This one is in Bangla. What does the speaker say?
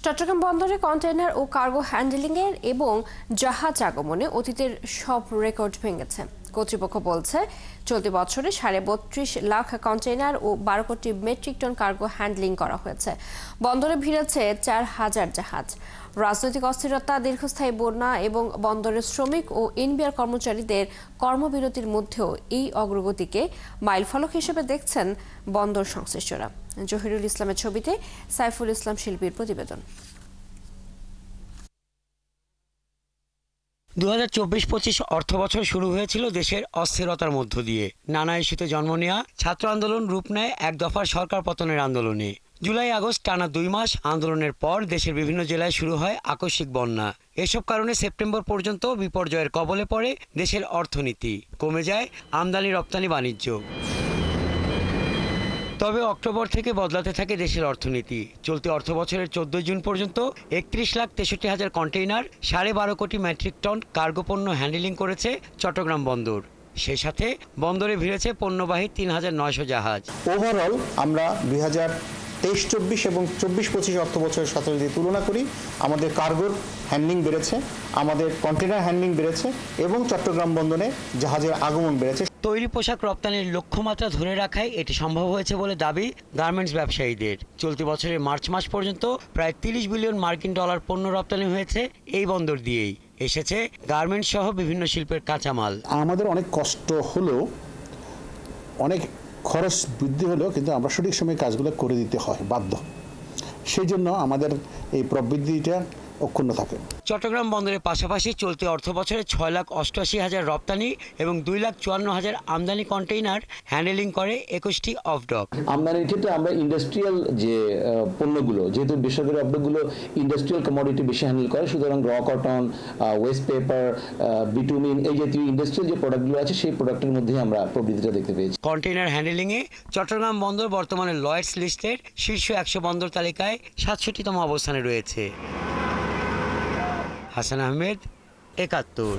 চট্টগ্রাম বন্দরে কন্টেইনার ও কার্গো হ্যান্ডলিংয়ের এবং জাহাজ আগমনে অতীতের সব রেকর্ড ভেঙেছে। কর্তৃপক্ষ বলছে, চলতি বছরে ৩২.৫ লাখ কন্টেইনার ও ১২ কোটি মেট্রিক টন কার্গো হ্যান্ডলিং করা হয়েছে। বন্দরে ভিড়েছে ৪,০০০ জাহাজ। রাজনৈতিক অস্থিরতা, দীর্ঘস্থায়ী বন্যা এবং বন্দরের শ্রমিক ও এনবিআর কর্মচারীদের কর্মবিরতির মধ্যেও এই অগ্রগতিকে মাইলফলক হিসেবে দেখছেন বন্দর সংশ্লিষ্টরা। জহিরুল ইসলামের ছবিতে সাইফুল ইসলাম শিল্পীর প্রতিবেদন। ২০২৪-২৫ অর্থবছর শুরু হয়েছিল দেশের অস্থিরতার মধ্য দিয়ে। নানা ইস্যুতে জন্ম নেওয়া ছাত্র আন্দোলন রূপ নেয় এক দফার সরকার পতনের আন্দোলনে। জুলাই-আগস্ট টানা ২ মাস আন্দোলনের পর দেশের বিভিন্ন জেলায় শুরু হয় আকস্মিক বন্যা। এসব কারণে সেপ্টেম্বর পর্যন্ত বিপর্যয়ের কবলে পড়ে দেশের অর্থনীতি, কমে যায় আমদানি রপ্তানি বাণিজ্য। তবে অক্টোবর থেকে বদলাতে থাকে দেশের অর্থনীতি। চলতি অর্থবছরের ১৪ জুন পর্যন্ত ৩১,৬৩,০০০ কন্টেইনার, ১২.৫ কোটি মেট্রিক টন কার্গো পণ্য হ্যান্ডলিং করেছে চট্টগ্রাম বন্দর। সেই সাথে বন্দরে ভিড়েছে পণ্যবাহী ৩,৯০০ জাহাজ। ওভারঅল আমরা ২০২৩-২৪ এবং ২৪-২৫ অর্থবছরের সাথে যদি তুলনা করি, আমাদের কার্গোর হ্যান্ডলিং বেড়েছে, আমাদের কন্টেইনার হ্যান্ডলিং বেড়েছে এবং চট্টগ্রাম বন্দরে জাহাজের আগমন বেড়েছে। তৈরি পোশাক রপ্তানির লক্ষ্যমাত্রা ধরে রাখায় এটি সম্ভব হয়েছে বলে দাবি গার্মেন্টস ব্যবসায়ীদের। চলতি বছরের মার্চ মাস পর্যন্ত প্রায় ৩০ বিলিয়ন মার্কিন ডলার পণ্য রপ্তানি হয়েছে এই বন্দর দিয়েই। এসেছে গার্মেন্টস সহ বিভিন্ন শিল্পের কাঁচামাল। আমাদের অনেক কষ্ট হলো, অনেক খরচ বৃদ্ধি হলো, কিন্তু আমরা সঠিক সময়ে কাজগুলো করে দিতে হয় বাধ্য। সেই জন্য আমাদের এই প্রবৃদ্ধিটা অক্ষুণ্ণ থাকে। চট্টগ্রাম বন্দরের পাশাপাশি চলতি অর্থবছরে ৬,৮৮,০০০ রপ্তানি এবং ২,৫৪,০০০ আমদানি কন্টেইনার হ্যান্ডলিং করে ২১টি অফ ডক। আমদানির ক্ষেত্রে আমরা ইন্ডাস্ট্রিয়াল যে পণ্যগুলো, যেহেতু বেসরকারি অফডকগুলো ইন্ডাস্ট্রিয়াল কমোডিটি বেশি হ্যান্ডেল করে, সুতরাং র কটন, ওয়েস্ট পেপার, বিটুমিন, এই জাতীয় ইন্ডাস্ট্রিয়াল যে প্রোডাক্টগুলো আছে সেই প্রোডাক্টের মধ্যেই আমরা প্রবৃদ্ধিটা দেখতে পেয়েছি। কন্টেইনার হ্যান্ডলিংয়ে চট্টগ্রাম বন্দর বর্তমানে লয়েডস লিস্টের শীর্ষ ১০০ বন্দর তালিকায় ৬৭তম অবস্থানে রয়েছে। হাসান আহমেদ, ৭১।